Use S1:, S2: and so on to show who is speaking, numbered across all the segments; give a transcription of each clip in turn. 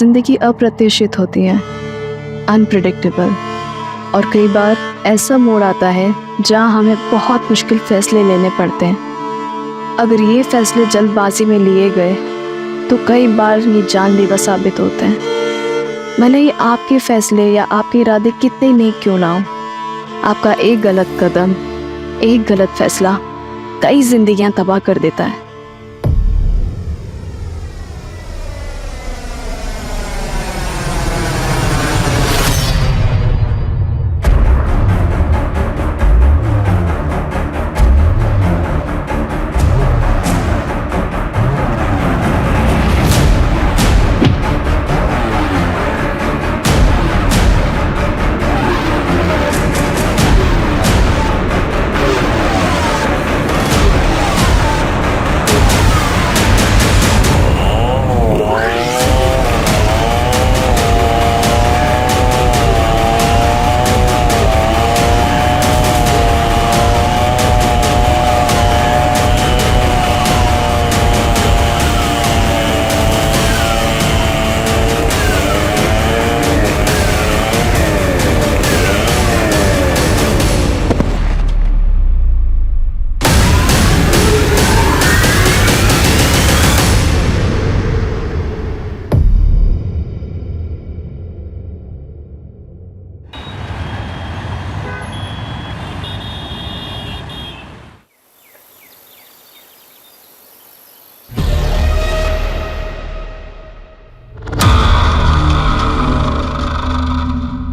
S1: जिंदगी अप्रत्याशित होती है, अनप्रिडिक्टेबल, और कई बार ऐसा मोड़ आता है जहां हमें बहुत मुश्किल फैसले लेने पड़ते हैं। अगर ये फैसले जल्दबाजी में लिए गए तो कई बार ये जानलेवा साबित होते हैं। भले ही आपके फैसले या आपके इरादे कितने नेक क्यों ना हो, आपका एक गलत कदम, एक गलत फैसला कई जिंदगियां तबाह कर देता है।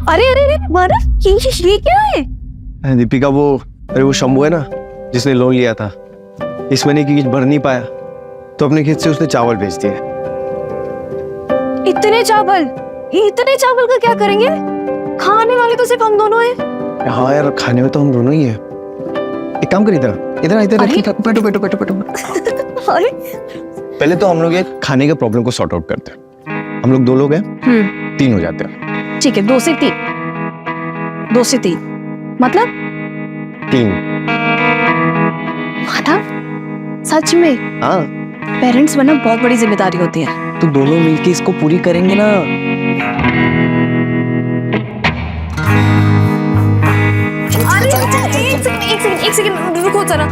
S2: अरे अरे अरे मानव, ये क्या है?
S3: दीपिका, वो शंभू है ना जिसने लोन लिया था, इस महीने की किस्त भर नहीं पाया तो अपने खेत से उसने चावल बेच दिए।
S2: इतने चावल का क्या करेंगे? खाने वाले तो सिर्फ हम दोनों हैं।
S3: हाँ यार, खाने में तो हम दोनों ही हैं। एक काम कर, इधर बैठो।
S2: अरे
S3: पहले तो हम लोग ये खाने के प्रॉब्लम को सॉर्ट आउट करते हैं। हम लोग 2 लोग हैं, 3 हो जाते हैं।
S2: ठीक है, 2 से 3 मतलब
S3: 3।
S2: माधव, सच में
S3: हाँ,
S2: पेरेंट्स बनना बहुत बड़ी जिम्मेदारी होती है।
S3: तो दोनों मिलके इसको पूरी करेंगे ना।
S2: एक सेकंड रुको जरा।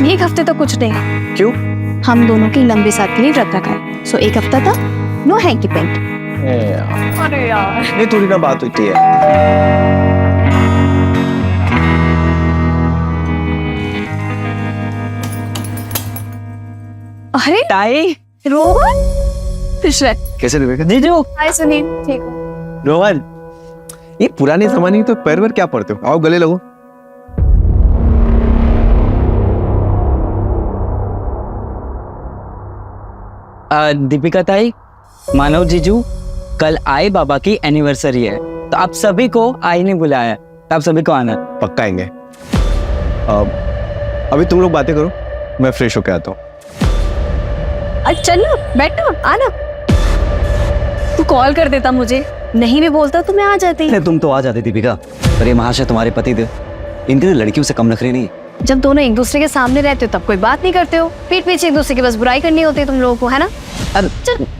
S2: एक हफ्ते तक कुछ नहीं।
S3: क्यों?
S2: हम दोनों की लंबे साथ के लिए व्रत रखा है, सो एक हफ्ता तक नो हैंकी पेंट। अरे यार,
S3: ये थोड़ी ना बात होती है।
S2: अरे
S4: ताई,
S2: रोहन, खुश रह।
S3: कैसे दीपिका?
S4: जीजू,
S2: हाय सुनील, ठीक हो?
S3: रोहन, ये पुराने जमाने की तो पैर पर क्या पड़ते हो? आओ गले लगो।
S4: दीपिका ताई, मानव जीजू, कल आई बाबा की एनिवर्सरी है, तो आप सभी को आई ने बुलाया है, तो आप सभी को आना।
S3: पक्का आएंगे। अभी तुम लोग बातें करो, मैं फ्रेश होके आता हूँ।
S2: चलो बैठो, आना। तू कॉल कर देता मुझे, नहीं भी बोलता तो मैं आ जाती।
S5: तुम तो आ जाती दीपिका, पर ये महाशय तुम्हारे पति थे, इनके लड़कियों से कम नखरे नहीं।
S2: जब दोनों एक दूसरे के सामने रहते हो तब कोई बात नहीं करते हो, पीठ पीछे एक दूसरे की बस बुराई करनी होती है तुम लोगों को, है ना?
S4: अब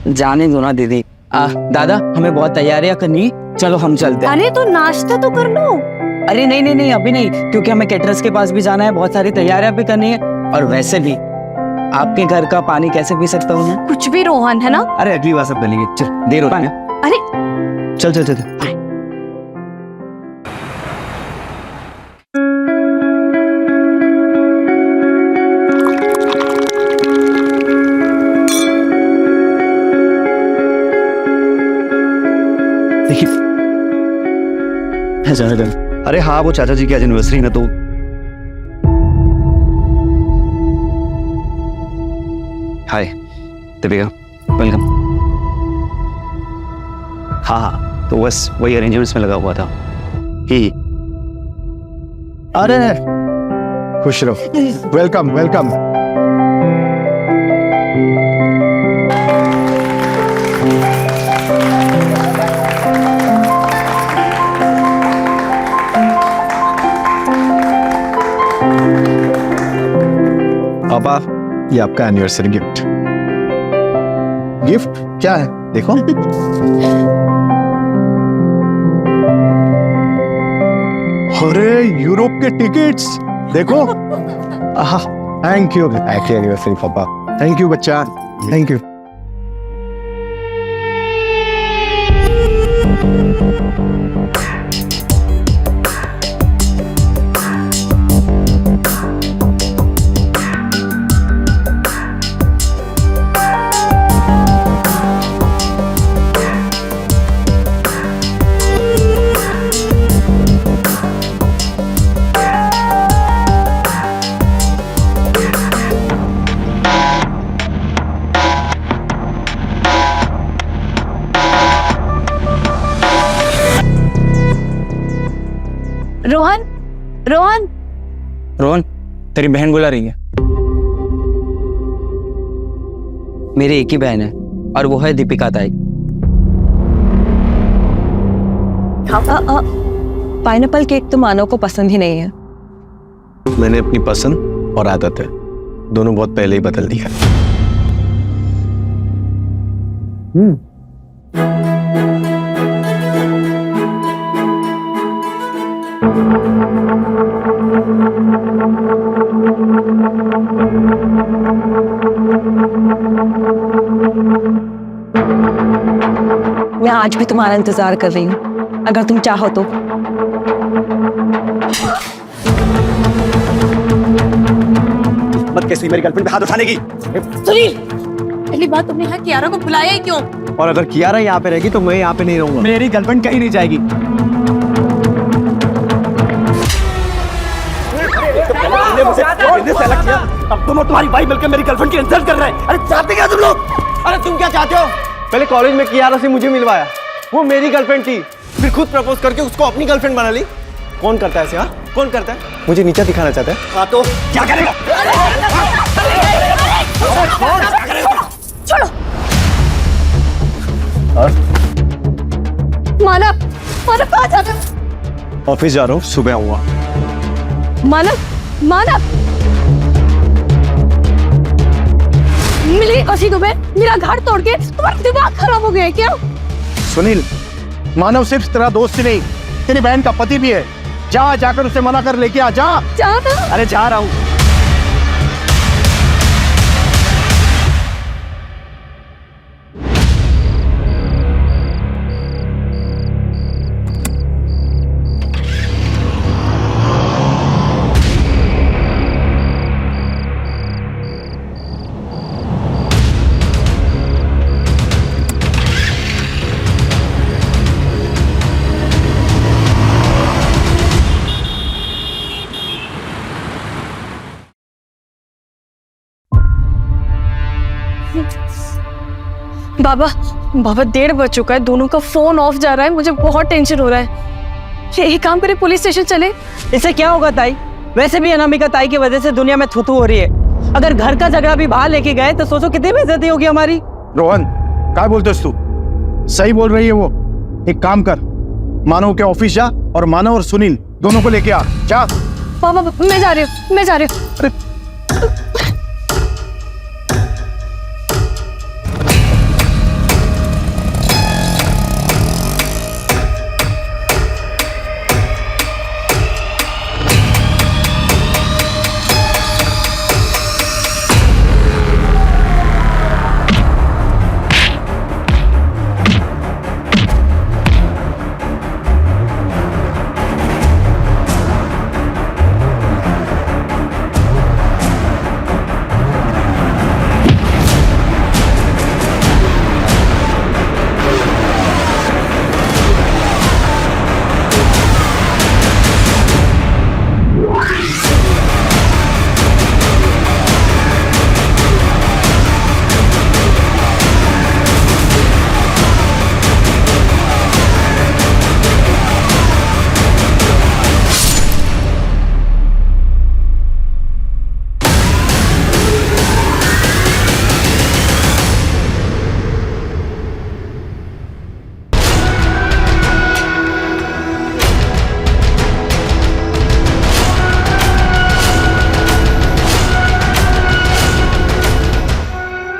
S4: जाने दो ना दीदी। दादा, हमें बहुत तैयारियां करनी, चलो हम चलते हैं।
S2: अरे तो नाश्ता तो कर लो।
S4: अरे नहीं अभी नहीं, क्योंकि हमें कैटरर्स के पास भी जाना है, बहुत सारी तैयारियां भी करनी है, और वैसे भी आपके घर का पानी कैसे पी सकता हूँ मैं?
S2: कुछ भी रोहन, है ना?
S5: अरे अगली बार सब कर लेंगे, चल देर हो रही है।
S2: अरे
S5: चल। देखिए, अरे हाँ, वो चाचा जी की आज एनिवर्सरी ना, तो हाय दीपिका, वेलकम। हाँ, तो बस वही अरेंजमेंट्स में लगा हुआ था ही।
S3: अरे खुश रहो। वेलकम। पापा, ये आपका एनिवर्सरी गिफ्ट।
S6: गिफ्ट क्या है देखो। अरे यूरोप के टिकट्स देखो। थैंक यू, हैप्पी एनिवर्सरी पापा। थैंक यू बच्चा, थैंक यू।
S1: रोहन, रोहन,
S4: रोहन, तेरी बहन बुला रही है। मेरी एक ही बहन है और वो है दीपिका ताई।
S2: पाइनएप्पल केक तो मानव को पसंद ही नहीं है।
S3: मैंने अपनी पसंद और आदत है दोनों बहुत पहले ही बदल दिया।
S2: मैं आज भी तुम्हारा इंतजार कर रही हूँ, अगर तुम चाहो तो।
S5: मत कैसी मेरी गर्लफ्रेंड पे हाथ उठाने की।
S7: सुनील, पहली बात तुमने यहाँ कियारा को बुलाया ही क्यों?
S3: और अगर कियारा यहाँ पे रहेगी तो मैं यहाँ पे नहीं रहूंगा।
S5: मेरी गर्लफ्रेंड कहीं नहीं जाएगी। अब तुम और तुम्हारी भाई मिलकर मेरी गर्लफ्रेंड की इंसल्ट कर रहे हैं। अरे चाहते क्या तुम लोग?
S3: अरे तुम क्या चाहते हो? पहले कॉलेज में कियारा से मुझे मिलवाया, वो मेरी गर्लफ्रेंड थी, फिर खुद प्रपोज करके उसको अपनी गर्लफ्रेंड बना ली। कौन करता है ऐसे? हाँ, कौन करता है? मुझे नीचा दिखाना चाहता है।
S5: हाँ तो क्या करेगा?
S7: छोड़ो। मानव, मानव कहाँ जा रहे हो?
S3: ऑफिस जा रहा हूँ, सुबह आऊंगा।
S7: मानव, मानव, मिली कसी तुम्हें मेरा घर तोड़ के तुम्हारा दिमाग खराब हो गया है क्या?
S6: सुनील, मानव सिर्फ तेरा दोस्त ही नहीं, तेरी बहन का पति भी है। जाकर उसे मना कर लेके आ जा।
S7: जाना?
S6: अरे जा रहा हूँ।
S7: बाबा, बाबा 1:30 बज चुका है, दोनों का फोन ऑफ जा रहा है, मुझे बहुत टेंशन हो रहा है। एक काम करे, पुलिस स्टेशन चले।
S4: इससे क्या होगा ताई? वैसे भी अनामिका ताई की वजह से दुनिया में थुथु हो रही है। अगर घर का झगड़ा भी बाहर लेके गए तो सोचो कितनी बेइज्जती होगी हमारी।
S6: रोहन, क्या बोलते तू? सही बोल रही है वो। एक काम कर, मानव के ऑफिस जा और मानव और सुनील दोनों को लेके आ। जा।
S7: बाबा, मैं जा रही हूँ, मैं जा रही हूँ।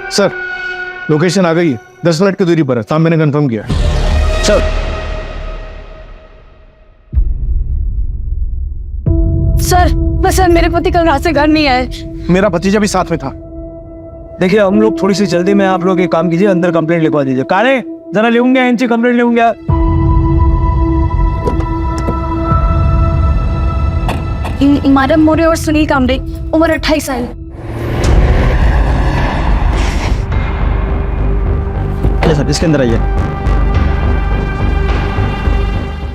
S6: सर, लोकेशन आ गई है, 10 मिनट की दूरी पर है, साहब मैंने कंफर्म किया।
S5: सर
S7: सर मेरे पति कल रात से घर नहीं आए।
S6: मेरा भतीजा भी साथ में था।
S8: देखिए हम लोग थोड़ी सी जल्दी में, आप लोग एक काम कीजिए, अंदर कंप्लेंट लिखवा दीजिए। काले जरा लेंगे इनसे कंप्लेंट लेंगे।
S7: माधव मोरे और सुनील कामरे, उम्र 28 साल।
S5: सर इसके अंदर आइए।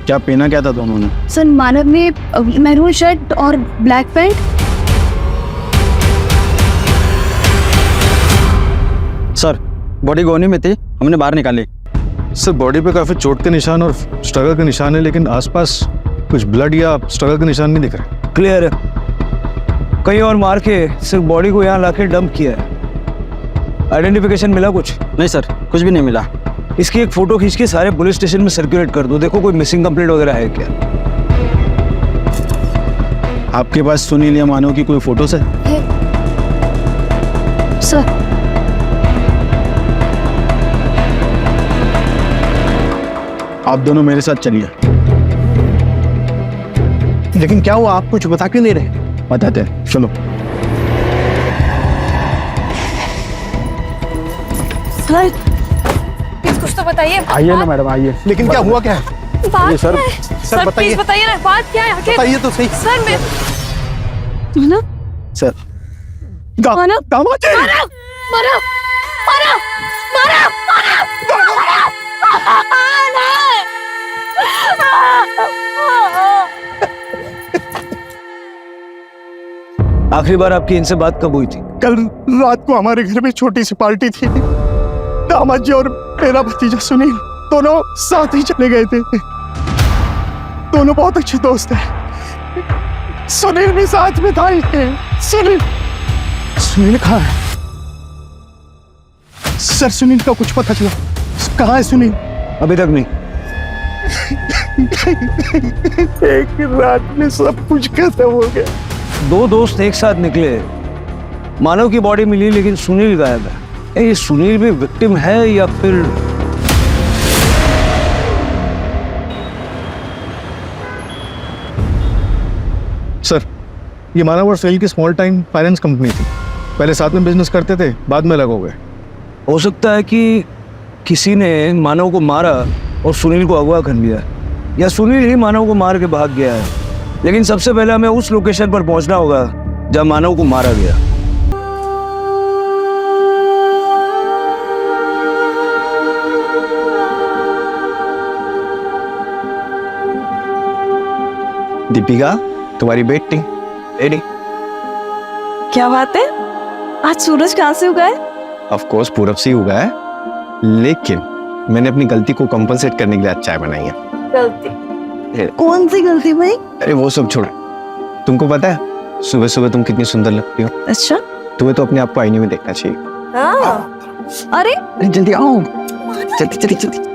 S5: क्या पहना क्या था दोनों ने?
S7: सर मानव ने मैरून शर्ट और ब्लैक पैंट।
S5: सर बॉडी गोनी में थी, हमने बाहर निकाली।
S6: सर बॉडी पे काफी चोट के निशान और स्ट्रगल के निशान है, लेकिन आसपास कुछ ब्लड या स्ट्रगल के निशान नहीं दिख रहे।
S8: क्लियर है, कहीं और मार के सिर्फ बॉडी को यहाँ लाके डंप किया है। आइडेंटिफिकेशन मिला कुछ?
S5: नहीं सर, कुछ भी नहीं मिला।
S8: इसकी एक फोटो खींच के सारे पुलिस स्टेशन में सर्कुलेट कर दो, देखो कोई मिसिंग कंप्लेंट वगैरह है क्या।
S5: आपके पास सुनील या मानव की कोई फोटोज है?
S7: सर
S6: आप दोनों मेरे साथ चलिए। लेकिन क्या हुआ, आप कुछ बता क्यों नहीं रहे?
S5: बताते हैं, चलो।
S7: सर कुछ तो बताइए।
S6: आइए ना मैडम, आइए। लेकिन क्या हुआ, क्या है?
S7: बात
S6: सर,
S7: क्या है?
S6: सर बताइए।
S7: प्लीज बताइए ना, बात क्या है आखिर?
S6: बताइए तो सही।
S7: सर मैं मानव
S6: सर
S7: मानव
S6: दामाद जी!
S7: मानव मानव मानव
S8: आखिरी बार आपकी इनसे बात कब हुई थी?
S6: कल रात को हमारे घर में छोटी सी पार्टी थी। दामाद जी और मेरा भतीजा सुनील दोनों साथ ही चले गए थे। दोनों बहुत अच्छे दोस्त हैं। सुनील भी साथ में था। सुनील कहाँ है? सर सुनील का कुछ पता चला? कहाँ है सुनील?
S8: अभी तक नहीं।
S6: एक रात में सब कुछ खत्म हो गया।
S8: दो दोस्त एक साथ निकले, मानव की बॉडी मिली लेकिन सुनील गायब है। ये सुनील भी विक्टिम है या फिर?
S6: सर ये मानव और सुनील की स्मॉल टाइम फाइनेंस कंपनी थी। पहले साथ में बिजनेस करते थे, बाद में अलग हो गए।
S8: हो सकता है कि किसी ने मानव को मारा और सुनील को अगवा कर लिया, या सुनील ही मानव को मार के भाग गया है। लेकिन सबसे पहले हमें उस लोकेशन पर पहुंचना होगा जहां मानव को मारा गया।
S3: दीपिका, तुम्हारी बेटी रेडी?
S7: क्या बात है, आज सूरज कहाँ से उगा है?
S3: ऑफ कोर्स पूरब से ही उगा है, लेकिन मैंने अपनी गलती को कंपनसेट करने के लिए आज चाय बनाई है।
S7: गलती? कौन सी गलती भाई?
S3: अरे वो सब छोड़, तुमको पता है सुबह सुबह तुम कितनी सुंदर लगती हो।
S7: अच्छा,
S3: तुम्हें तो अपने आप को आईने में देखना चाहिए।
S7: अरे
S3: अरे जल्दी आओ, जल्दी जल्दी जल्दी।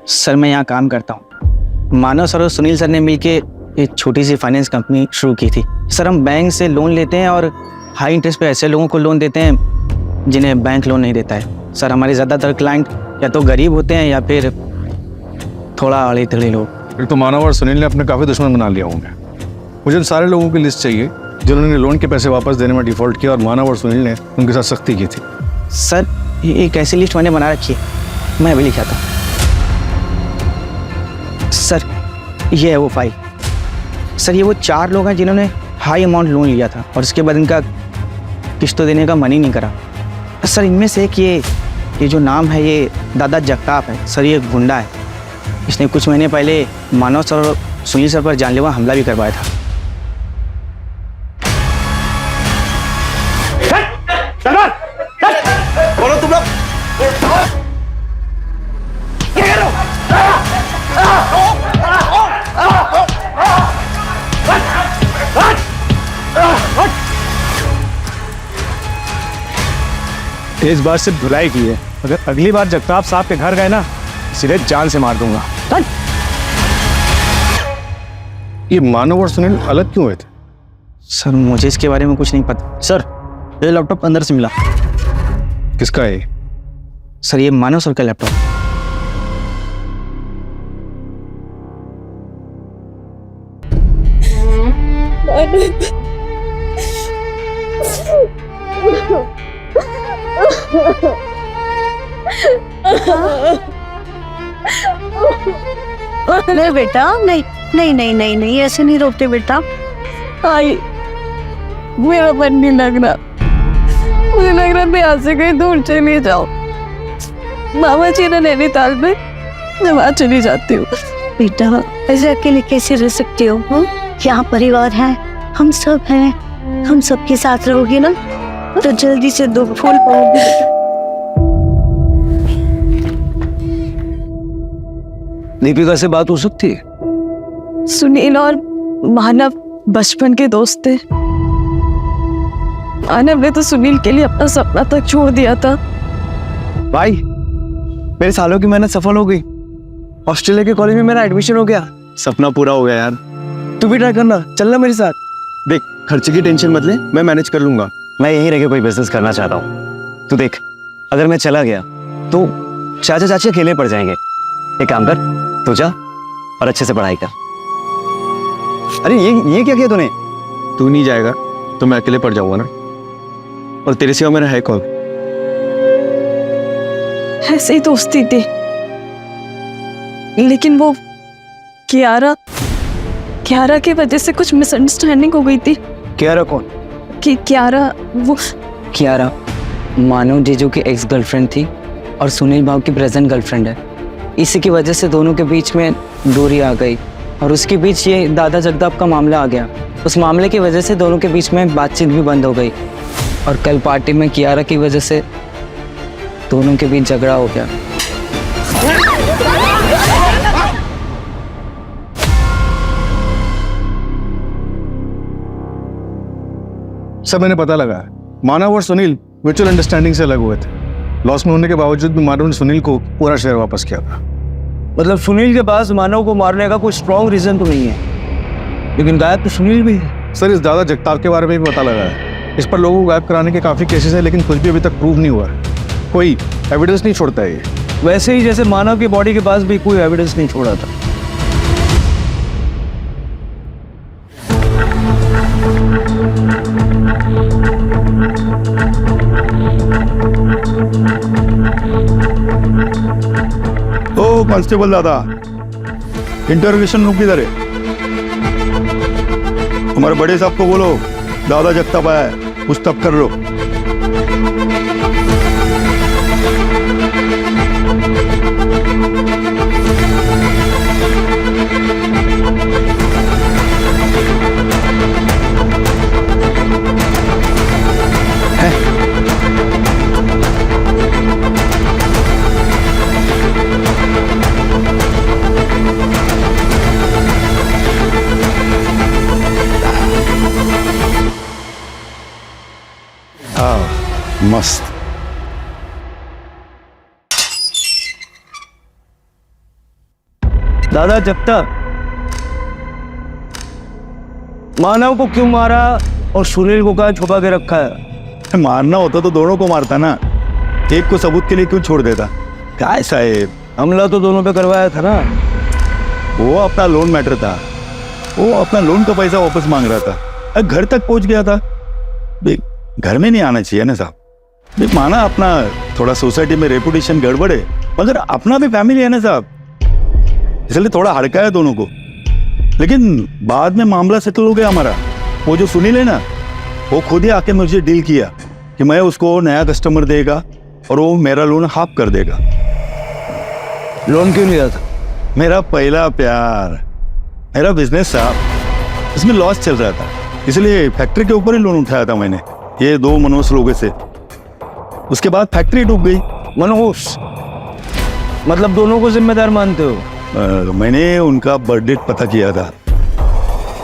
S4: सर मैं यहाँ काम करता हूँ। मानव सर और सुनील सर ने मिलके एक छोटी सी फाइनेंस कंपनी शुरू की थी। सर हम बैंक से लोन लेते हैं और हाई इंटरेस्ट पे ऐसे लोगों को लोन देते हैं जिन्हें बैंक लोन नहीं देता है। सर हमारे ज़्यादातर क्लाइंट या तो गरीब होते हैं या फिर थोड़ा अड़े तड़े लोग।
S6: फिर तो मानव और सुनील ने अपने काफी दुश्मन बना लिया होंगे। मुझे उन सारे लोगों की लिस्ट चाहिए जिन्होंने लोन के पैसे वापस देने में डिफॉल्ट किया और मानव और सुनील ने उनके साथ सख्ती की थी।
S4: सर ये एक ऐसी लिस्ट मैंने बना रखी है, मैं अभी लिखा था। सर ये है वो फाइल। सर ये वो 4 लोग हैं जिन्होंने हाई अमाउंट लोन लिया था और इसके बाद इनका किस्तों देने का मन ही नहीं करा। सर इनमें से एक ये जो नाम है ये दादा जगताप है। सर ये एक गुंडा है, इसने कुछ महीने पहले मानव सर और सुनील सर पर जानलेवा हमला भी करवाया था।
S3: बोलो तुम लोग।
S6: इस बार सिर्फ धुलाई की है, अगर अगली बार जगताप साहब के घर गए ना सीधे जान से मार दूंगा।
S2: चल।
S6: ये मानव और सुनील अलग क्यों हुए थे?
S4: सर मुझे इसके बारे में कुछ नहीं पता। सर ये लैपटॉप अंदर से मिला।
S6: किसका है?
S4: सर ये मानव सर का लैपटॉप।
S2: नहीं बेटा, नहीं नहीं नहीं नहीं नहीं, ऐसे नहीं रोकते बेटा।
S7: आई मेरा मन नहीं लग रहा, मुझे लग रहा मैं यहाँ से कहीं दूर चली जाऊँ। मामा जी ने नैनीताल में, मैं वहाँ चली जाती हूँ।
S2: बेटा ऐसे अकेले कैसे रह सकते हो? यहाँ परिवार है, हम सब हैं, हम सबके साथ रहोगे ना तो जल्दी से दो फूल पाओगे।
S8: दीपिका से बात हो सकती है?
S7: सुनील और मानव बचपन के दोस्त थे। मानव ने तो सुनील के लिए अपना सपना तक छोड़ दिया था।
S3: भाई मेरे सालों की मेहनत सफल हो गई, ऑस्ट्रेलिया के कॉलेज में मेरा एडमिशन हो गया, सपना पूरा हो गया यार। तू भी ट्राई करना, चलना मेरे साथ। देख खर्चे की टेंशन मत ले, मैं मैनेज कर लूंगा।
S5: मैं यहीं रह के कोई बिजनेस करना चाहता हूँ। तू देख, अगर मैं चला गया तो चाचा चाची अकेले पड़ जाएंगे। एक काम कर, तू जा और अच्छे से पढ़ाई कर। अरे ये क्या किया तूने?
S3: तू नहीं जाएगा तो मैं अकेले पड़ जाऊंगा ना, और तेरे सिवा मेरा है कौन?
S7: ऐसे ही दोस्ती थी, लेकिन वो कियारा की वजह से कुछ मिसअंडरस्टैंडिंग हो गई थी।
S8: कियारा कौन?
S7: कि कियारा वो
S9: कियारा मानव जीजू की एक्स गर्लफ्रेंड थी और सुनील भाव की प्रेजेंट गर्लफ्रेंड है। इसी की वजह से दोनों के बीच में दूरी आ गई और उसके बीच ये दादा जगताप का मामला आ गया। उस मामले की वजह से दोनों के बीच में बातचीत भी बंद हो गई और कल पार्टी में कियारा की वजह से दोनों के बीच झगड़ा हो गया।
S6: सब मैंने पता लगा, मानव और सुनील म्यूचुअल अंडरस्टैंडिंग से अलग हुए थे। लॉस में होने के बावजूद भी मानव ने सुनील को पूरा शेयर वापस किया था।
S8: मतलब सुनील के पास मानव को मारने का कोई स्ट्रॉन्ग रीजन तो नहीं है, लेकिन गायब तो सुनील भी है।
S6: सर इस दादा जगताप के बारे में भी पता लगा है। इस पर लोगों को गायब कराने के काफी केसेस है, लेकिन कुछ भी अभी तक प्रूव नहीं हुआ है। कोई एविडेंस नहीं छोड़ता है ये।
S8: वैसे ही जैसे मानव की बॉडी के पास भी कोई एविडेंस नहीं छोड़ा था।
S6: ओ कांस्टेबल दादा, इंटरोगेशन रूम किधर है? हमारे बड़े साहब को बोलो दादा जगताप आया है, पूछताछ कर लो। मस्त।
S8: दादा जगताप, मानव को क्यों मारा और सुनील को कहाँ छुपा के रखा है?
S6: मारना होता तो दोनों को मारता ना, एक को सबूत के लिए क्यों छोड़ देता? क्या है साहेब,
S8: हमला तो दोनों पे करवाया था ना।
S6: वो अपना लोन मैटर था, वो अपना लोन का पैसा वापस मांग रहा था, घर तक पहुंच गया था। घर में नहीं आना चाहिए ना साहब। माना अपना थोड़ा सोसाइटी में रेपुटेशन गड़बड़ है, मगर अपना भी फैमिली है ना साहब, इसलिए थोड़ा हड़का है दोनों को। लेकिन बाद में मामला सेटल हो गया हमारा। वो जो सुनील है ना, वो खुद ही आके मुझे डील किया कि मैं उसको नया कस्टमर देगा और वो मेरा लोन हाफ कर देगा।
S8: लोन क्यों लिया था?
S6: मेरा पहला प्यार, मेरा बिजनेस साहब, इसमें लॉस चल रहा था, इसलिए फैक्ट्री के ऊपर ही लोन उठाया था मैंने, ये 2 मनोज लोगों से। उसके बाद फैक्ट्री डूब गई।
S8: मनोज मतलब दोनों को जिम्मेदार मानते हो?
S6: मैंने उनका बर्थ डेट पता किया था,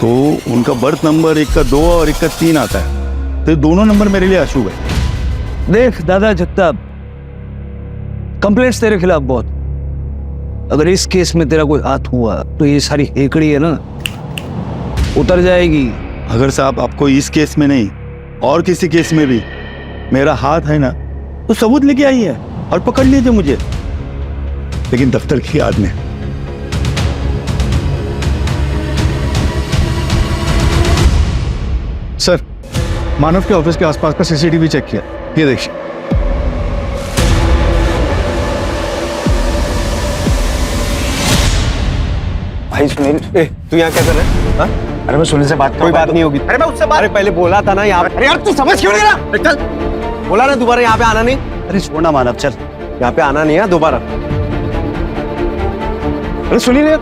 S6: तो उनका बर्थ नंबर एक का 2 और एक का 3 आता है, तो दोनों नंबर मेरे लिए अशुभ है।
S8: देख दादा जगताप, कंप्लेंट्स तेरे खिलाफ बहुत। अगर इस केस में तेरा कोई हाथ हुआ तो ये सारी हेकड़ी है ना, उतर जाएगी।
S6: अगर साहब आपको इस केस में नहीं और किसी केस में भी मेरा हाथ है ना, तो सबूत लेके आई है और पकड़ लीजिए मुझे, लेकिन दफ्तर की याद में। सर, मानव के ऑफिस के आसपास का सीसीटीवी चेक किया, ये देखिए।
S3: भाई सुनील, तू यहाँ क्या कर रहा है? हाँ? अरे मैं सुनील से बात कोई बात नहीं होगी। अरे मैं उससे बात, अरे पहले बोला था ना यहाँ। अरे यार तू समझ क्यों नहीं रहा? चल, बोला ना दोबारा यहाँ पे आना नहीं। अरे छोड़ना मानव, चल यहाँ पे आना नहीं है दोबारा। अरे सुनील,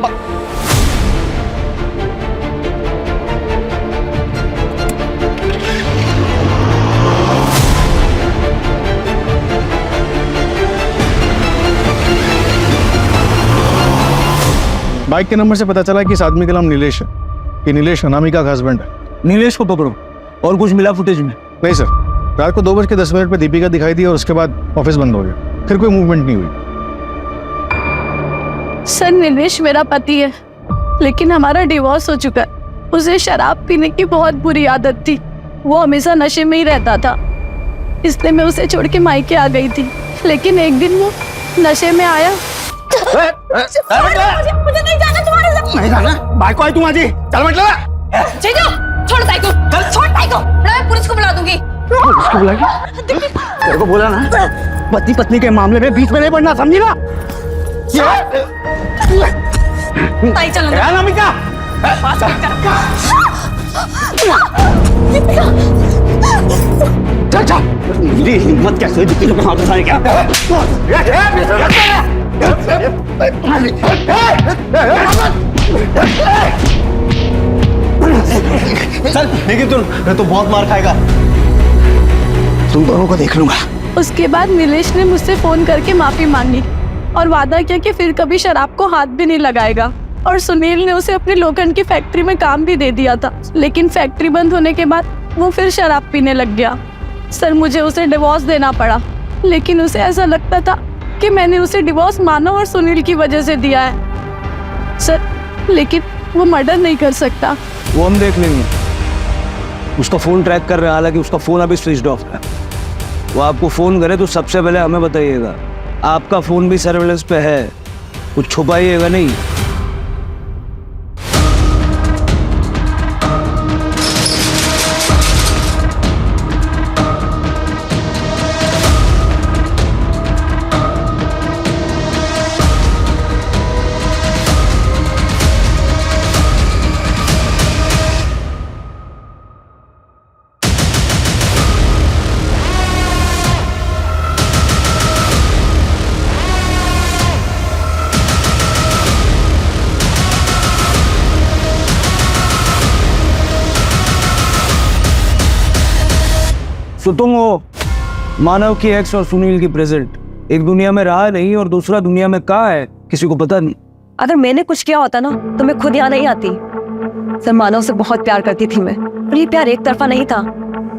S6: बाइक के नंबर से पता चला कि इस आदमी का नाम नीलेश है। ये नीलेश अनामिका का हस्बैंड है।
S8: नीलेश को पकड़ो। और कुछ मिला फुटेज में?
S6: नहीं सर, रात को 2:10 पे दीपिका दिखाई दी और उसके बाद ऑफिस बंद हो गया, फिर कोई मूवमेंट नहीं हुई।
S1: सर नीलेश मेरा पति है, लेकिन हमारा डिवोर्स हो चुका है। उसे शराब पीने की बहुत बुरी आदत थी, वो हमेशा नशे में ही रहता था, इसलिए मैं उसे छोड़ के मायके आ गई थी। लेकिन एक दिन वो नशे में आया।
S7: मुझे नहीं जाना तुम्हारे साथ।
S6: नहीं जाना, बाइक को आई तुम आज ही, चल मत लगा।
S7: जीजू, छोड़ साइको, छोड़ साइको, मैं पुलिस को बुला दूंगी।
S6: उसको बुलाएगी? तेरे को बोला ना, पति पत्नी के मामले में बीच में नहीं पड़ना, समझी ना?
S7: ताई चल अंदर।
S6: अनामिका, चल चल। मेरी हिम्मत कैसे हुई दीपिका को वापस आने की? चल, लेकिन मैं तो बहुत मार खाएगा। तुम दोनों को देख लूंगा।
S1: उसके बाद नीलेश ने मुझसे फोन करके माफी मांगी और वादा किया कि फिर कभी शराब को हाथ भी नहीं लगाएगा। और सुनील ने उसे अपनी लोखंड की फैक्ट्री में काम भी दे दिया था, लेकिन फैक्ट्री बंद होने के बाद वो फिर शराब पीने लग गया। सर मुझे उसे डिवोर्स देना पड़ा, लेकिन उसे ऐसा लगता था कि मैंने उसे डिवोर्स मानव और सुनील की वजह से दिया है। सर लेकिन वो मर्डर नहीं कर सकता।
S8: वो हम देख लेंगे। उसका फोन ट्रैक कर रहे हैं, हालांकि उसका फोन अभी स्विच ऑफ है। वो आपको फोन करे तो सबसे पहले हमें बताइएगा। आपका फोन भी सर्वेलेंस पे है, कुछ छुपाइएगा नहीं। तो तुम हो मानव की एक्स और सुनील की प्रेजेंट। एक दुनिया में रहा नहीं और दूसरा दुनिया में कहाँ है, किसी को पता नहीं।
S2: अगर मैंने कुछ किया होता ना तो मैं खुद यहाँ नहीं आती। सर मानव से बहुत प्यार करती थी मैं, और ये प्यार एक तरफा नहीं था,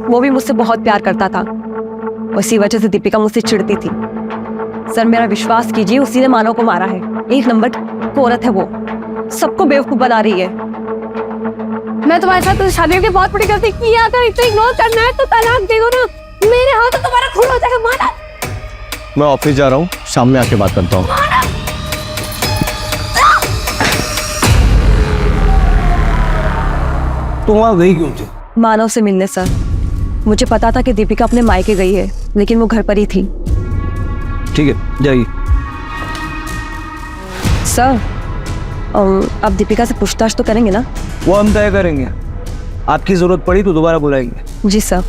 S2: वो भी मुझसे बहुत प्यार करता था। उसी वजह से दीपिका मुझसे चिढ़ती थी। सर मेरा विश्वास कीजिए, उसी ने मानव को मारा है। एक नंबर की औरत है वो, सबको बेवकूफ बना रही है।
S7: मैं तुम्हारे साथ शादी की बहुत बड़ी गलती की। अगर इसे इग्नोर करना है तो तलाक दे दो ना, मेरे हाथ तो तुम्हारा खून हो जाएगा। माना,
S3: मैं ऑफिस जा रहा हूँ, शाम में आके बात करता हूँ।
S8: तुम वहां गई क्यों थी?
S2: मानव से मिलने सर। मुझे पता था कि दीपिका अपने मायके गई है, लेकिन वो घर पर ही थी।
S8: ठीक है जाइए।
S2: सर अब दीपिका से पूछताछ तो करेंगे ना?
S8: वो हम तय करेंगे, आपकी जरूरत पड़ी तो दोबारा बुलाएंगे।
S2: जी सर।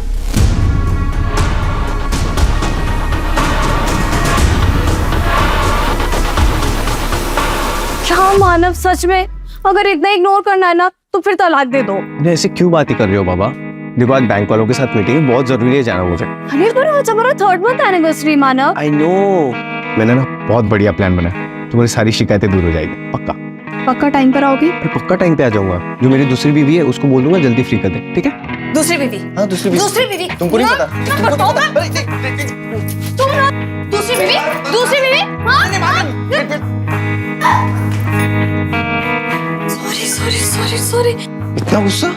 S7: क्या मानव सच में अगर इतना इग्नोर करना है ना तो फिर तलाक दे दो।
S3: ऐसे क्यों बातें कर रहे हो बाबा? देखो आज बैंक वालों के साथ मीटिंग है, बहुत जरूरी है जाना मुझे।
S7: अरे पर आज हमारा 3rd month anniversary Manav.
S3: I know, मैंने ना बहुत बढ़िया प्लान बनाया, तुम्हारी सारी शिकायतें दूर हो जाएगी। पक्का
S1: पक्का टाइम पर आओगी?
S3: पक्का टाइम पे आ जाऊंगा। जो मेरी दूसरी बीवी है उसको बोल दूंगा जल्दी फ्री कर दे, ठीक है?
S10: दूसरी बीवी।
S3: हाँ दूसरी बीवी।
S10: दूसरी बीवी
S3: तुमको नहीं पता?
S10: मैं बताऊं ना? तुम ना दूसरी बीवी सॉरी
S3: इतना गुस्सा?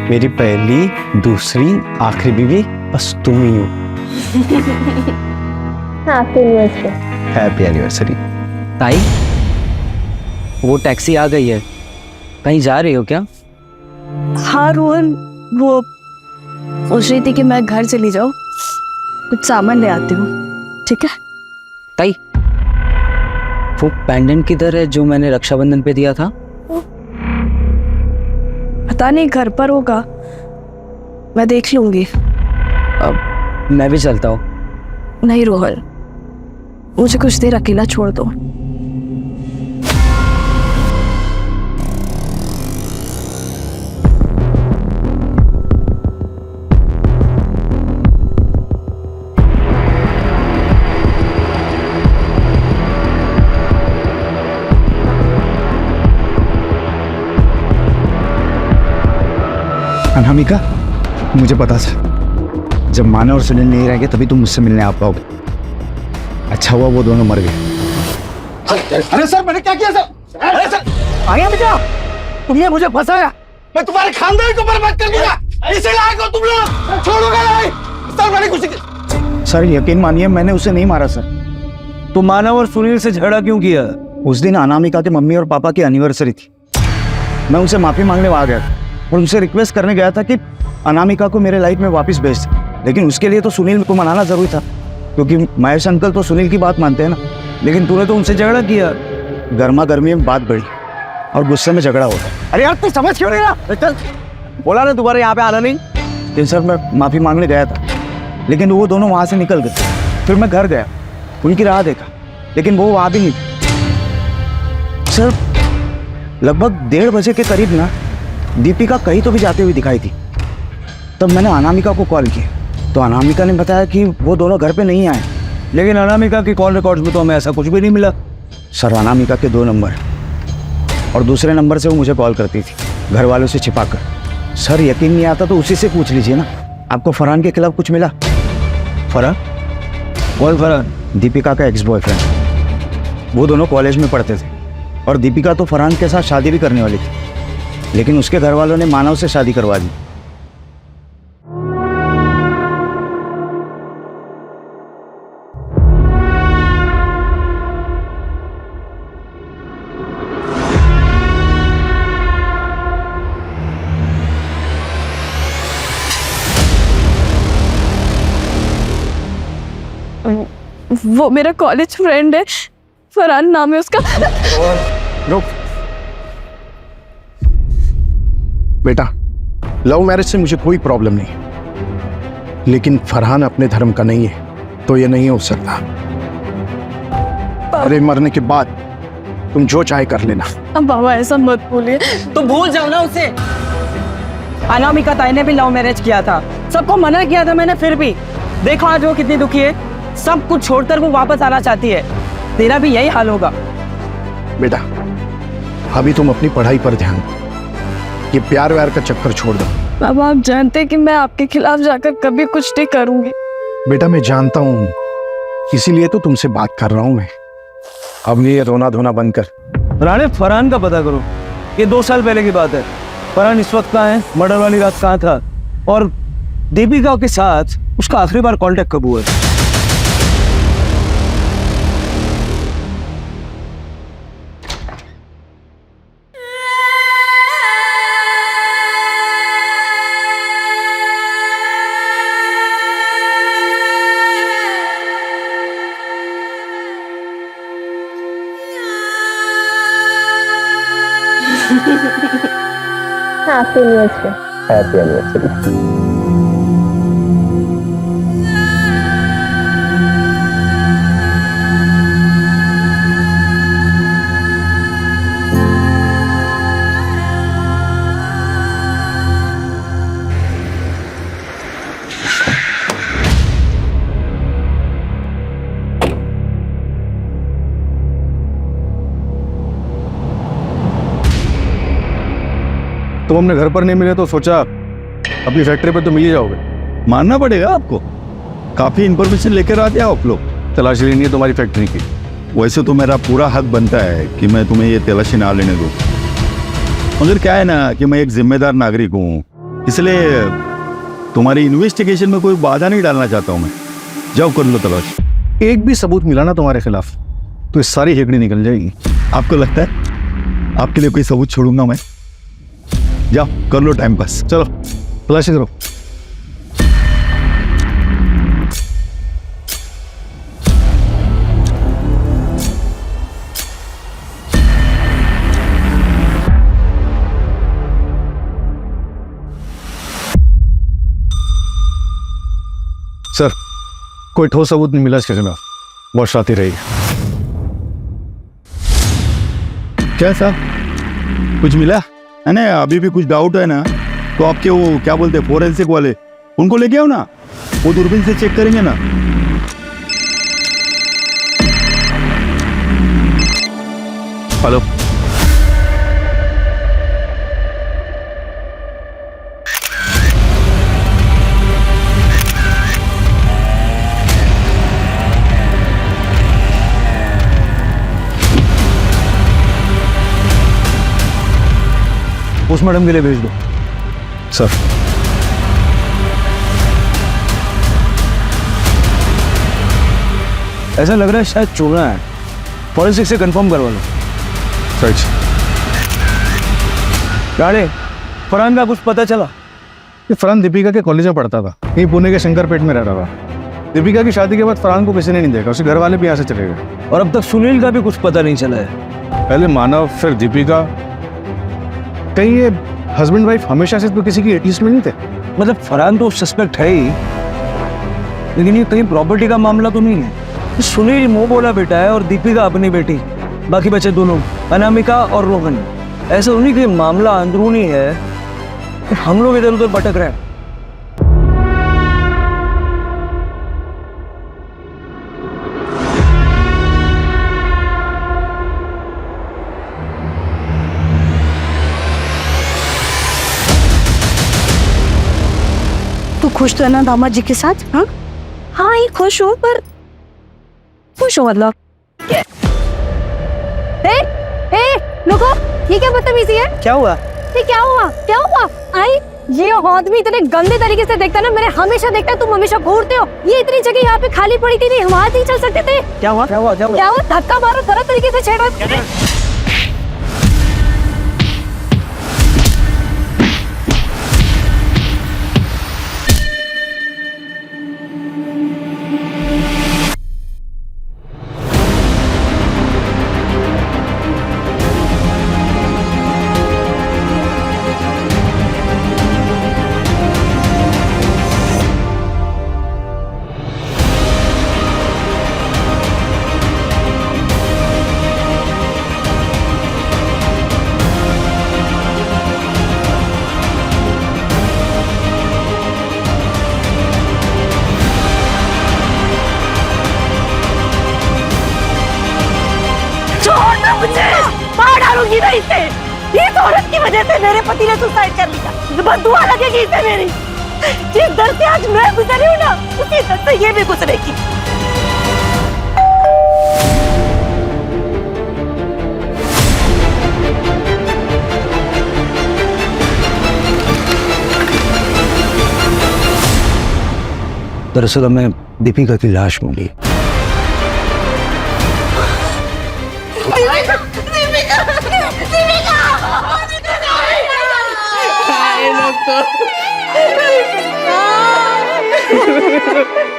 S3: मेरी पहली, दूसरी, आखिरी बीवी बस तुम ही हो। Happy anniversary.
S9: ताई, वो टैक्सी आ गई है, कहीं जा रही हो क्या?
S1: हाँ रोहन, वो सोच रही थी कि मैं घर चली जाऊँ, कुछ सामान ले आती हूँ, ठीक है?
S9: ताई, वो पेंडेंट किधर है जो मैंने रक्षाबंधन पे दिया था?
S1: पता नहीं, घर पर होगा, मैं देख लूंगी।
S9: अब मैं भी चलता हूँ।
S1: नहीं रोहन, मुझे कुछ देर अकेला छोड़ दो।
S6: अनामिका, मुझे पता था जब मानव और सुनील नहीं रहेंगे तभी तुम मुझसे मिलने आ पाओगे। अच्छा हुआ वो दोनों मर गए। अरे सर, मैंने क्या किया सर? अरे सर, आगे बेटा, तुमने मुझे फंसाया, मैं तुम्हारे खानदान को बर्बाद कर दूंगा। इसे लायक हो तुम लोग, छोड़ोगे नहीं। सर मैंने कुछ सर यकीन मानिए मैंने उसे नहीं मारा सर।
S8: तो मानव और सुनील से झगड़ा क्यों किया?
S6: उस दिन अनामिका के मम्मी और पापा की एनिवर्सरी थी, मैं उनसे माफी मांगने आ गया और उनसे रिक्वेस्ट करने गया था कि अनामिका को मेरे लाइफ में वापस भेज दे, लेकिन उसके लिए तो सुनील को मनाना जरूरी था, क्योंकि महेश अंकल तो सुनील की बात मानते हैं ना।
S8: लेकिन तूने तो उनसे झगड़ा किया।
S6: गर्मा गर्मी में बात बढ़ी और गुस्से में झगड़ा होता। अरे यार तू समझ क्यों नहीं रहा? चल,
S3: बोला ना दोबारा यहाँ पे आना नहीं।
S6: लेकिन सर मैं माफी मांगने गया था, लेकिन वो दोनों वहां से निकल गए। फिर मैं घर गया, उनकी राह देखा, लेकिन वो वहां भी नहीं थे। सर लगभग 1:30 बजे के करीब ना दीपिका कहीं तो भी जाती हुई दिखाई थी। तब मैंने अनामिका को कॉल किया तो अनामिका ने बताया कि वो दोनों घर पे नहीं आए।
S8: लेकिन अनामिका की कॉल रिकॉर्ड्स में तो हमें ऐसा कुछ भी नहीं मिला।
S6: सर अनामिका के 2 नंबर और दूसरे नंबर से वो मुझे कॉल करती थी, घर वालों से छिपाकर। सर यकीन नहीं आता तो उसी से पूछ लीजिए ना, आपको फरहान के खिलाफ कुछ मिला?
S8: फरहान? कौन फरहान?
S6: दीपिका का एक्स बॉयफ्रेंड। वो दोनों कॉलेज में पढ़ते थे और दीपिका तो फरहान के साथ शादी भी करने वाली थी, लेकिन उसके घर वालों ने मानव से शादी करवा दी।
S1: वो मेरा कॉलेज फ्रेंड है, फरहान नाम है उसका।
S6: रुक बेटा, लव मैरिज से मुझे कोई प्रॉब्लम नहीं है, लेकिन फरहान अपने धर्म का नहीं है तो ये नहीं हो सकता। अरे मरने के बाद तुम जो चाहे कर लेना।
S1: अब बाबा ऐसा मत बोलिए।
S9: तो भूल जाओ ना उसे। अनामिका ताई ने भी लव मैरिज किया था, सबको मना किया था मैंने, फिर भी देखो आज वो कितनी दुखी है। सब कुछ छोड़कर वो वापस आना चाहती है। तेरा भी यही हाल होगा।
S6: बेटा अभी तुम अपनी पढ़ाई पर ध्यान दो, ये प्यार व्यार का चक्कर छोड़ दो।
S1: बाबा आप जानते हैं कि मैं आपके खिलाफ जाकर कभी कुछ नहीं करूंगी।
S6: बेटा मैं जानता हूँ, इसीलिए तो तुमसे बात कर रहा हूँ मैं। अब ये रोना धोना बंद कर।
S8: राणे, फरहान का पता करो। ये 2 साल पहले की बात है। फरहान इस वक्त कहाँ है? मर्डर वाली रात कहाँ था? और दीपिका के साथ उसका आखिरी बार कांटेक्ट कब हुआ?
S3: Happy anniversary.
S6: तुम हमने घर पर नहीं मिले तो सोचा अपनी फैक्ट्री पे तो मिल ही जाओगे।
S11: मानना पड़ेगा आपको, काफी इंफॉर्मेशन लेकर आते हैं आप लोग।
S6: तलाशी लेनी है तुम्हारी फैक्ट्री की।
S11: वैसे तो मेरा पूरा हक बनता है कि मैं तुम्हें ये तलाशी ना लेने दूं, मगर क्या है ना कि मैं एक जिम्मेदार नागरिक हूँ, इसलिए तुम्हारी इन्वेस्टिगेशन में कोई बाधा नहीं डालना चाहता हूँ मैं। जाओ कर लो तलाशी।
S6: एक भी सबूत मिला ना तुम्हारे खिलाफ तो इस सारी हेकड़ी निकल जाएगी।
S11: आपको लगता है आपके लिए कोई सबूत छोड़ूंगा मैं? जाओ कर लो टाइम पास।
S6: चलो तलाशी करो। सर, कोई ठोस सबूत नहीं मिला इसके खिलाफ। बहुत शातिर रही।
S11: क्या साहब कुछ मिला है ना? अभी भी कुछ डाउट है ना तो आपके वो क्या बोलते हैं फोरेंसिक वाले, उनको लेके आओ ना, वो दूरबीन से चेक करेंगे ना।
S6: हेलो,
S8: पोस्टमार्टम के लिए भेज दो।
S6: सर
S8: ऐसा लग रहा है शायद चोरा है, फॉरेंसिक से कंफर्म करवा लो।
S6: सच
S8: गाड़े फरहान का कुछ पता चला?
S6: ये फरहान दीपिका के कॉलेज में पढ़ता था, यहीं पुणे के शंकरपेट में रह रहा था। दीपिका की शादी के बाद फरहान को किसी ने नहीं देखा, उसके घर वाले भी यहाँ से चले गए।
S8: और अब तक सुनील का भी कुछ पता नहीं चला है।
S6: पहले मानव फिर दीपिका, कहीं ये हस्बैंड वाइफ हमेशा से तो किसी की एटीज में नहीं थे?
S8: मतलब फरहान तो सस्पेक्ट है ही, लेकिन ये कहीं प्रॉपर्टी का मामला तो नहीं है। सुनील मुंह बोला बेटा है और दीपिका अपनी बेटी, बाकी बचे दोनों अनामिका और रोहन। ऐसा उन्हीं के मामला अंदरूनी है, हम लोग इधर उधर भटक रहे हैं।
S7: तू खुश तो है ना दामाद जी के साथ? हाँ
S2: हाँ ये खुश हूँ, पर खुश हूँ मतलब
S7: रुको, ये क्या बदतमीजी है?
S2: क्या हुआ?
S7: ये क्या हुआ? क्या हुआ? आई ये आदमी इतने गंदे तरीके से देखता ना, मैंने हमेशा देखता, तुम हमेशा घूरते हो। ये इतनी जगह यहाँ पे खाली पड़ी थी, नहीं हम वहाँ नहीं चल सकते थे?
S2: क्या हुआ? क्या हुआ? क्या हुआ?
S7: क्या हुआ? धक्का मारो, तरह तरीके से छेड़ो। मुझे मार डालूंगी मैं इसे। इस औरत की वजह से मेरे पति ने सुसाइड कर लिया। बददुआ लगेगी इसे मेरी। जिस दर से आज मैं गुजरी हूँ ना, उसी दर से ये भी गुजरेगी।
S8: दरअसल हमें दीपिका की लाश मिली।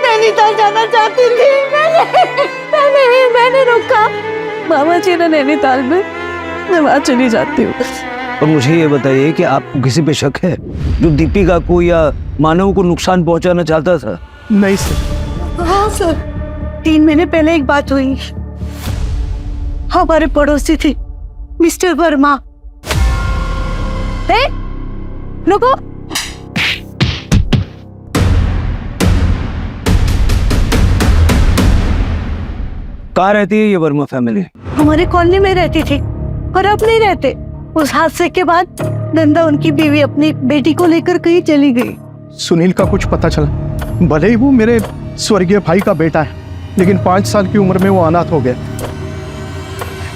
S7: नैनीताल जाना चाहती थी मैंने रोका। मामा जी ने नैनीताल में, मैं वहाँ चली जाती हूँ।
S8: और मुझे ये बताइए कि आपको किसी पे शक है जो दीपिका को या मानव को नुकसान पहुंचाना चाहता था?
S6: नहीं सर।
S7: हाँ सर, 3 महीने पहले एक बात हुई। हमारे पड़ोसी थी मिस्टर वर्मा। रुको,
S8: कहाँ रहती है ये वर्मा फैमिली?
S7: हमारे कॉलोनी में रहती थी और अब नहीं रहते। उस हादसे के बाद नंदा उनकी बीवी अपनी बेटी को लेकर कहीं चली गई।
S6: सुनील का कुछ पता चला। भले ही वो मेरे स्वर्गीय भाई का बेटा है, लेकिन 5 साल की उम्र में वो अनाथ हो गया।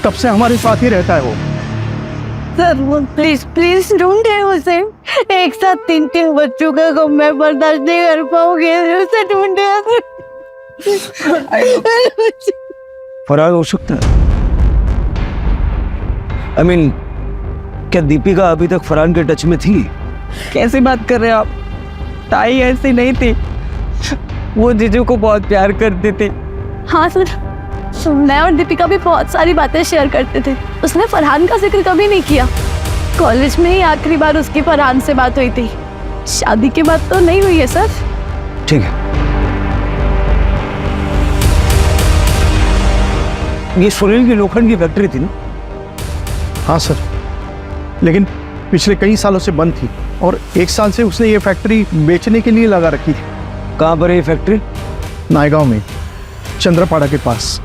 S6: तब से हमारे साथ ही रहता है वो।
S7: सर प्लीज प्लीज ढूंढे उसे। एक साथ 3 बच्चों का गम मैं बर्दाश्त नहीं कर पाऊंगी, उसे ढूंढे।
S8: फरार हो सकता है। I mean, क्या दीपिका अभी तक फरहान के टच में थी?
S9: कैसी बात कर रहे हैं आप? ताई ऐसी नहीं थी, वो जीजू को बहुत प्यार करती थी।
S1: हाँ सर, मैं और दीपिका भी बहुत सारी बातें शेयर करते थे। उसने फरहान का जिक्र कभी नहीं किया। कॉलेज में ही आखिरी बार उसकी फरहान से बात हुई थी। शादी के बाद तो नहीं हुई है सर।
S8: ठीक है, ये सुनील की लोखंड की फैक्ट्री थी ना?
S6: हाँ सर, लेकिन पिछले कई सालों से बंद थी और 1 साल से उसने ये फैक्ट्री बेचने के लिए लगा रखी थी।
S8: कहाँ पर है ये फैक्ट्री?
S6: नायगांव में, चंद्रपाड़ा के पास।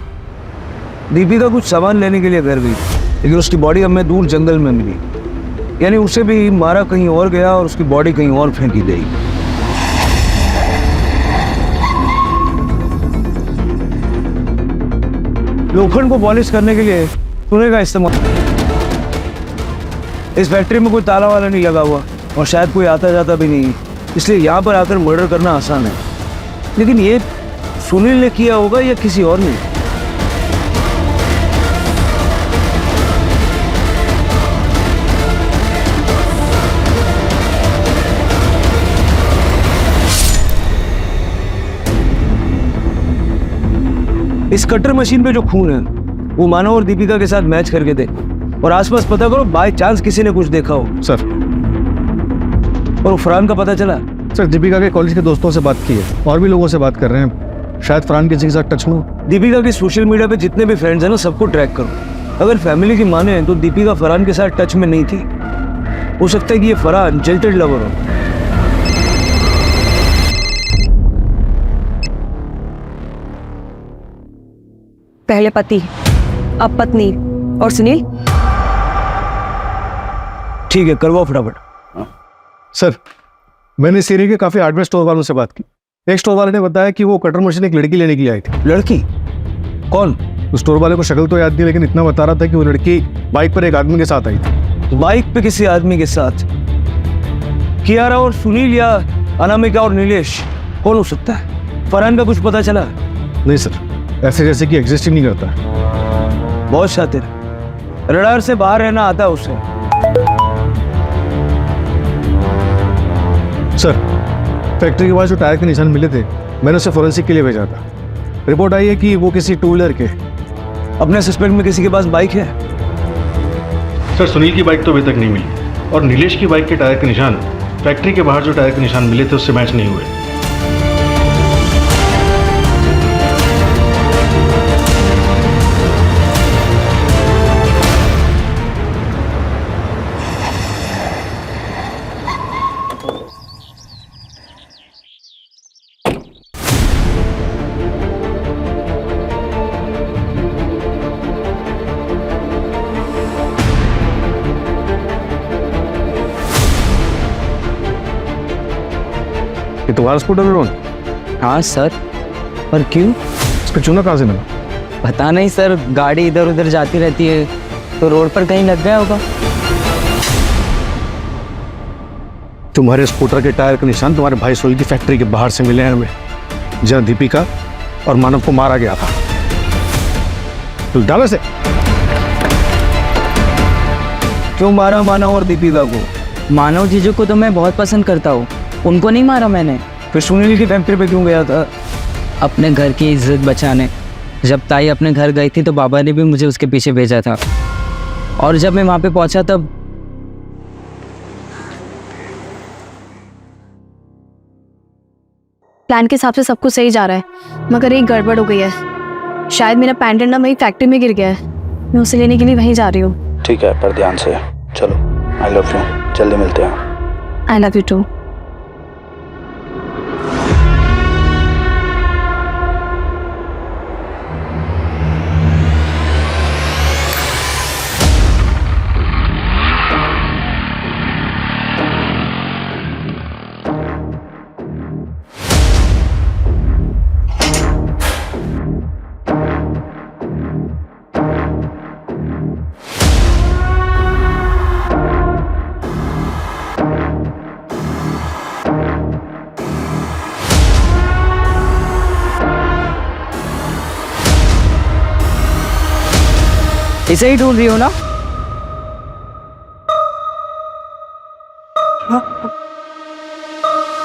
S8: दीपिका कुछ सामान लेने के लिए घर गई, लेकिन उसकी बॉडी हमें दूर जंगल में मिली। यानी उसे भी मारा कहीं और गया और उसकी बॉडी कहीं और फेंकी गई। लोखंड को पॉलिश करने के लिए चूने का इस्तेमाल। इस फैक्ट्री में कोई ताला वाला नहीं लगा हुआ और शायद कोई आता जाता भी नहीं, इसलिए यहाँ पर आकर मर्डर करना आसान है। लेकिन ये सुनील ने किया होगा या किसी और ने? इस कटर मशीन पे जो खून है वो मानव और दीपिका के साथ मैच करके दे और आसपास पता करो, बाय चांस किसी ने कुछ देखा हो।
S6: सर,
S8: और फरहान का पता चला?
S6: सर दीपिका के कॉलेज के दोस्तों से बात की है और भी लोगों से बात कर रहे हैं। शायद फरहान किसी के साथ टच में हो।
S8: दीपिका की सोशल मीडिया पे जितने भी फ्रेंड्स हैं ना, सबको ट्रैक करो। अगर फैमिली की माने तो दीपिका फरहान के साथ टच में नहीं थी। हो सकता है कि ये फरहान जिल्टेड लवर हो।
S2: पहले पति, अब पत्नी और सुनील।
S8: ठीक है, करवाओ फटाफट।
S6: सर, मैंने इस एरिया के काफी हार्डवेयर स्टोर वालों से बात की। एक स्टोर वाले ने बताया कि वो कटर मशीन एक लड़की लेने के लिए आई थी।
S8: लड़की? कौन?
S6: उस स्टोर वाले को शक्ल तो याद नहीं, लेकिन इतना बता रहा था कि वो लड़की बाइक पर एक आदमी के साथ आई थी।
S8: बाइक पे किसी आदमी के साथ? कियारा और सुनील या अनामिका और नीलेश? कौन हो सकता है? फरहान का कुछ पता चला?
S6: नहीं सर, ऐसे जैसे कि एग्जिस्ट ही नहीं करता।
S8: बहुत शातिर, रडार से बाहर रहना आता है उसे।
S6: सर, फैक्ट्री के पास जो टायर के निशान मिले थे, मैंने उसे फोरेंसिक के लिए भेजा था। रिपोर्ट आई है कि वो किसी टू व्हीलर के।
S8: अपने सस्पेक्ट में किसी के पास बाइक है?
S12: सर, सुनील की बाइक तो अभी तक नहीं मिली और नीलेश की बाइक के टायर के निशान फैक्ट्री के बाहर जो टायर के निशान मिले थे उससे मैच नहीं हुए।
S6: ये तुम्हारा स्कूटर है रोहन?
S9: हाँ सर, पर क्यों?
S6: इस पे चूना कहाँ से मिला?
S9: पता नहीं सर, गाड़ी इधर उधर जाती रहती है तो रोड पर कहीं लग गया होगा।
S6: तुम्हारे स्कूटर के टायर के निशान तुम्हारे भाई सोल की फैक्ट्री के बाहर से मिले हैं हमें, जहाँ दीपिका और मानव को मारा गया था। तो डालो से।
S8: क्यों मारा मानव और दीपिका को?
S9: मानव जीजू को तो मैं बहुत पसंद करता हूँ, उनको नहीं मारा मैंने।
S8: फिर सुनील की फैक्ट्री पे क्यों गया था?
S9: अपने घर की इज्जत बचाने। जब ताई अपने घर गई थी तो बाबा ने भी मुझे उसके पीछे भेजा था, और जब मैं वहाँ पे पहुँचा तब
S1: प्लान के हिसाब से सब कुछ सही जा रहा है, मगर एक गड़बड़ हो गई है। शायद मेरा पेंडेंट ना वही फैक्ट्री में गिर गया है। मैं उसे लेने के लिए वहीं जा रही हूँ।
S12: ठीक है, पर ध्यान से। चलो, आई लव यू। जल्दी मिलते हैं।
S1: I love you too.
S9: इसे ही ढूंढ रही हो ना?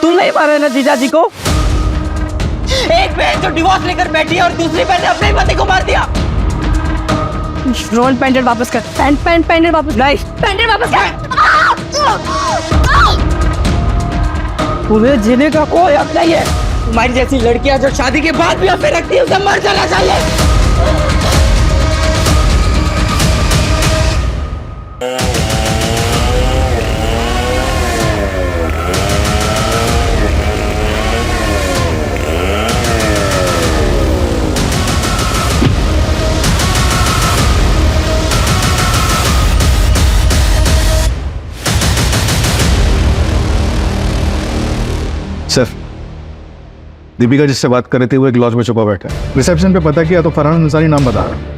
S9: तुम नहीं मारे ना जीजा जी को? एक बहन जो डिवोर्स लेकर बैठी है और दूसरी बहन ने अपने ही पति को मार दिया।
S2: रोहन पैंडेट वापस कर। पैंडेट वापस।
S9: नहीं,
S2: पैंडेट वापस कर।
S9: तुम्हें जीने का कोई हक नहीं है। तुम्हारी जैसी लड़कियां जो शादी के बाद भी अफेयर रखती है उसे मर जाना चाहिए।
S11: सर, दीपिका जिससे बात कर रही थी वो एक लॉज में छुपा बैठा है। रिसेप्शन पे पता किया तो फरहान अंसारी नाम बता रहा है।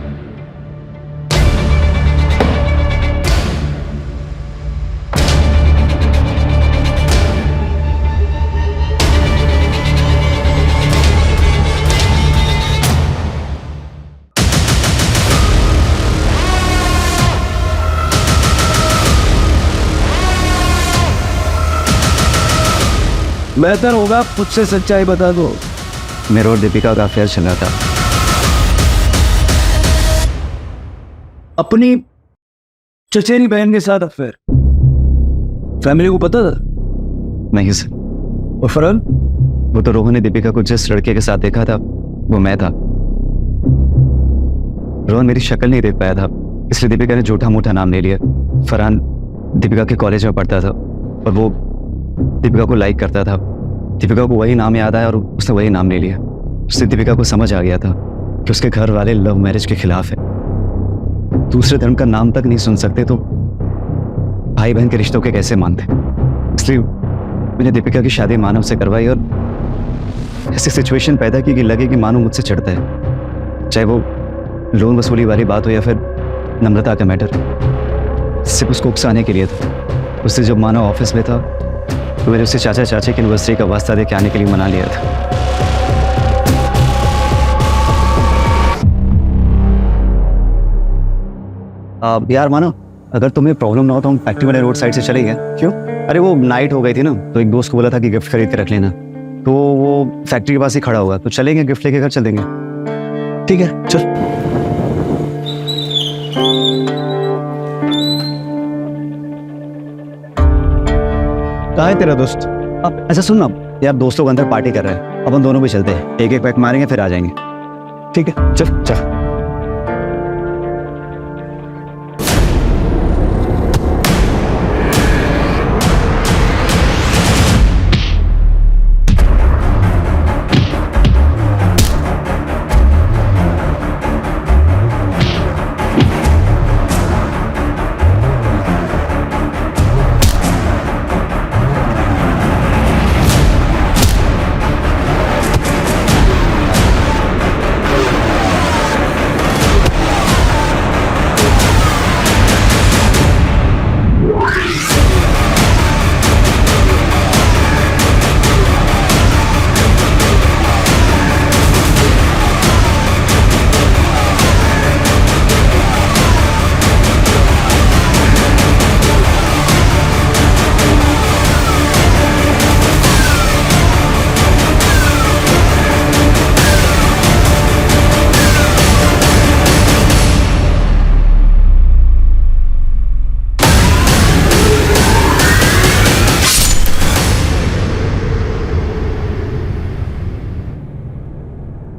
S8: बेहतर होगा खुद से सच्चाई बता दो।
S5: मेरा और दीपिका का अफेयर चल रहा था।
S8: अपनी चचेरी बहन के साथ अफेयर? फैमिली को पता था?
S5: नहीं सर।
S8: और फरहान?
S5: वो तो रोहन ने दीपिका को जिस लड़के के साथ देखा था वो मैं था। रोहन मेरी शक्ल नहीं देख पाया था, इसलिए दीपिका ने झूठा मूठा नाम ले लिया। फरहान दीपिका के कॉलेज में पढ़ता था और वो दीपिका को लाइक करता था। दीपिका को वही नाम याद आया और उसने वही नाम ले लिया। उससे दीपिका को समझ आ गया था कि उसके घर वाले लव मैरिज के खिलाफ है, दूसरे धर्म का नाम तक नहीं सुन सकते तो भाई बहन के रिश्तों के कैसे मानते। इसलिए मैंने दीपिका की शादी मानव से करवाई और ऐसी सिचुएशन पैदा की कि लगे कि मानव मुझसे चढ़ता है, चाहे वो लोन वसूली वाली बात हो या फिर नम्रता का मैटर। सिर्फ उसको उकसाने के लिए था। उससे जब मानव ऑफिस में था तो मैंने उससे चाचा चाची की यूनिवर्सिटी का वास्ता दे के आने के लिए मना लिया था। यार मानो, अगर तुम्हें प्रॉब्लम ना हो तो हम फैक्ट्री वाले रोड साइड से चले गए। क्यों? अरे वो नाइट हो गई थी ना, तो एक दोस्त को बोला था कि गिफ्ट खरीद के रख लेना, तो वो फैक्ट्री के पास ही खड़ा होगा, तो चलेंगे गिफ्ट लेके घर चल देंगे।
S8: ठीक है चल।
S11: कहाँ है तेरा दोस्त?
S5: अब अच्छा सुन ना यार, दोस्तों के अंदर पार्टी कर रहे हैं, अपन दोनों भी चलते हैं, एक एक पैक मारेंगे फिर आ जाएंगे।
S11: ठीक है चल चल।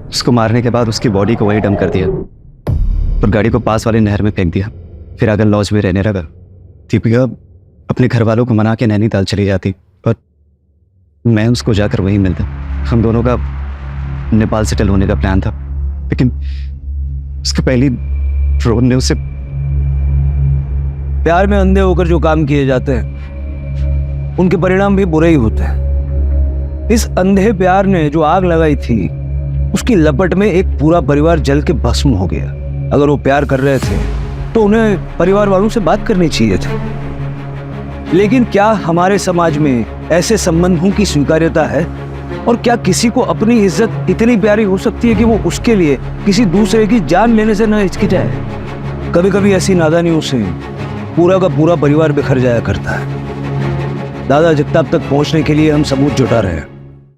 S5: उसको मारने के बाद उसकी बॉडी को वही डंप कर दिया और गाड़ी को पास वाली नहर में फेंक दिया। फिर आगे लॉज में रहने लगा। दीपिका अपने घर वालों को मना के नैनीताल चली जाती और मैं उसको जाकर वहीं मिलता। हम दोनों का नेपाल सेटल होने का प्लान था, लेकिन उसके पहली रोहन ने उसे
S8: प्यार में अंधे होकर जो काम किए जाते हैं उनके परिणाम भी बुरे ही होते हैं। इस अंधे प्यार ने जो आग लगाई थी उसकी लपट में एक पूरा परिवार जल के भस्म हो गया। अगर वो प्यार कर रहे थे तो उन्हें परिवार वालों से बात करनी चाहिए थी। लेकिन क्या हमारे समाज में ऐसे संबंधों की स्वीकार्यता है? और क्या किसी को अपनी इज्जत इतनी प्यारी हो सकती है कि वो उसके लिए किसी दूसरे की जान लेने से न हिचकिचाए? कभी कभी ऐसी नादानियों से पूरा का पूरा परिवार बिखर जाया करता है। दादा जगताप तक पहुंचने के लिए हम सबूत जुटा रहे हैं।